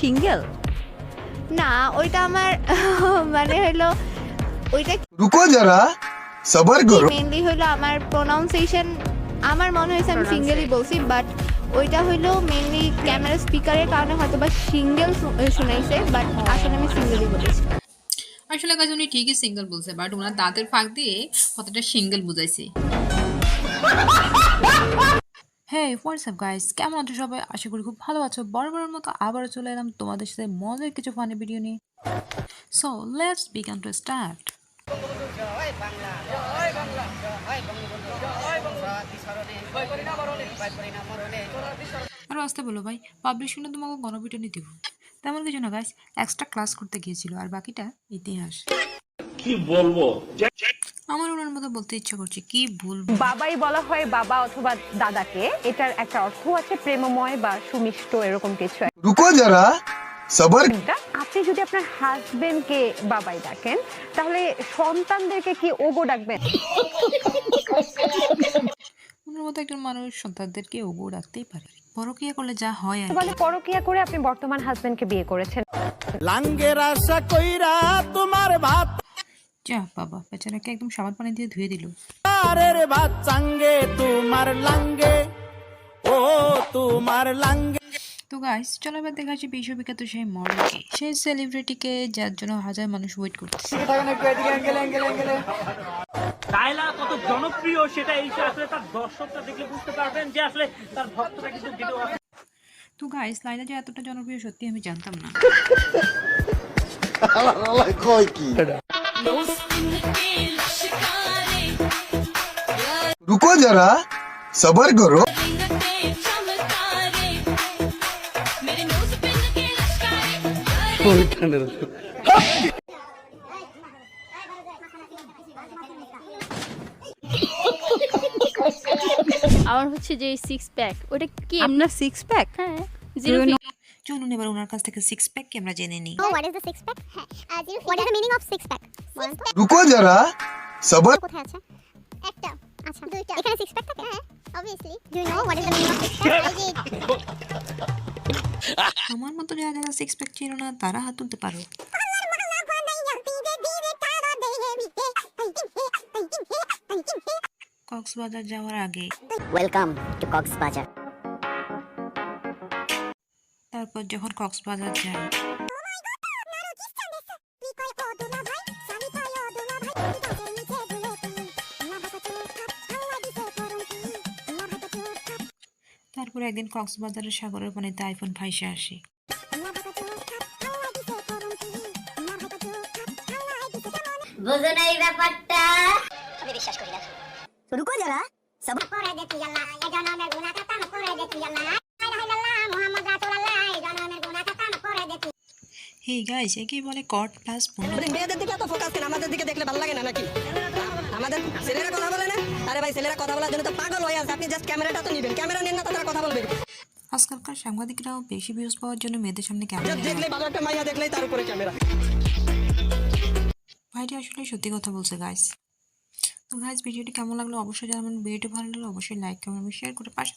Single? না, ওইটা আমার মানে হলো ওইটা रुको जरा सबर करो মেইনলি হলো আমার প্রোনাউন্সিয়েশন, আমার মনে হয়েছে আমি সিঙ্গেলই বলছি, বাট ওইটা হলো মেইনলি ক্যামেরা স্পিকারের কারণে হয়তো বা সিঙ্গেল শোনাইছে, বাট আসলে আমি সিঙ্গেলই বলেছি। আসলে কাজ উনি ঠিকই সিঙ্গেল বলছে, বাট ওনার দাঁতের ফাঁক দিয়ে কতটা সিঙ্গেল বুঝাইছে। হ্যাঁ, হোয়াটসঅ্যাপ গাইস, কেমন আছো সবাই? আশা করি খুব ভালো আছো। বরাবরের মতো আবারও চলে এলাম তোমাদের সাথে মজার কিছু ফানি ভিডিও নিয়ে। So let's begin to start. আরও আসতে বলো ভাই, পাবলিশিংটা তোমাকে গণপিটুনি দিব। তেমন কিছু না গাইস, এক্সট্রা ক্লাস করতে গিয়েছিল, আর বাকিটা ইতিহাস। কি বলবো? আমার ওনার মতো বলতে ইচ্ছা করছে, কি বলবো। বাবাই বলা হয় বাবা অথবা দাদাকে, এটার একটা অর্থ আছে প্রেমময় বা সুমিষ্ট এরকম কিছু रुको जरा सबर একটা। আপনি যদি আপনার হাজবেন্ডকে বাবাই ডাকেন, তাহলে সন্তানদেরকে কি ওগো ডাকবেন? ওনার মতো একজন মানুষ সন্তানদেরকে ওগো রাখতেই পারে। পরকীয়া করলে যা হয় আর মানে পরকিয়া করে আপনি বর্তমান হাজবেন্ডকে বিয়ে করেছেন। লাঙ্গের আশা কইরা তোমার ভাত যা বাবা, বেচারাকে একদম সাবান পানি দিয়ে ধুয়ে দিল। আরের ভাত চাঙ্গে তোমার লাঙ্গে, ও তোমার লাঙ্গে। তো গাইস, চলো এবার দেখা যাচ্ছে বিশ্ববিখ্যাত সেই মডেলকে, সেই সেলিব্রিটিকে, যার জন্য হাজার মানুষ ওয়েট করতেছে। লায়লা কত জনপ্রিয় সেটা এই আসলে তার দর্শকরা দেখলে বুঝতে পারবেন যে আসলে তার ভক্তরা কিন্তু ভিডিও। তো গাইস, লাইলা যে এতটা জনপ্রিয় সত্যি আমি জানতাম না। रुको जरा सबर करो আমার হচ্ছে যে সিক্স প্যাক, ওটা কি? আপনার সিক্স প্যাক? হ্যাঁ, জিরো চলুন এবার ওনার কাছ থেকে সিক্স প্যাক কি আমরা জেনে নিই। Oh, what is the six pack? What is the meaning of six pack? रुको जरा सबर কোথায় আছে? একটা। আচ্ছা, দুইটা। এখানে six pack থাকে? হ্যাঁ, obviously. Do you know what is the meaning of six pack? আমার মতো যারা যারা সিক্স প্যাক ছিল না, তারা হাত তুলতে পারো। কক্সবাজার যাওয়ার আগে, Welcome to Coxbazaar. তারপর যখন কক্সবাজার যাই, তারপর একদিন কক্সবাজারের সাগরের পানিতে আইফোন ভাইসে আসে। বুঝো না এই ব্যাপারটা? আমি বিশ্বাস করি না। তো রুকো যারা সবর করে দে তুই আল্লাহ, এ জনমের গুনাহ খাতা মাফ করে দে তুই আল্লাহ। লা ইলাহা ইল্লাল্লাহ মুহাম্মদ রাসূলুল্লাহ, এ জনমের গুনাহ খাতা মাফ করে দে তুই। হে গাইস, একেই বলে কট প্লাস পূর্ণ। মেয়েদের দিকে এত ফোকাস কেন? আমাদের দিকে দেখলে ভালো লাগে না নাকি? আমাদের ছেলেরা কথা বলে না? আরে ভাই, ছেলেরা কথা বলার জন্য তো পাগল হয়ে আছে। আপনি জাস্ট ক্যামেরাটা তো নিবেন, ক্যামেরা নেন না তো তারা কথা বলবে। আজকালকার সাংবাদিকরাও বেশি ভিউজ পাওয়ার জন্য মেয়েদের সামনে ক্যামেরা নেয়। দেখলে ভালো একটা মাইয়া দেখলেই তার উপরে ক্যামেরা। ভাইটি আসলে সত্যি কথা বলছে গাইস। তো গাইস, ভিডিওটি কেমন লাগলো অবশ্যই জানাবেন। ভিডিওটি ভালো লাগলে অবশ্যই লাইক কমেন্ট শেয়ার করে পাশে থাকবেন।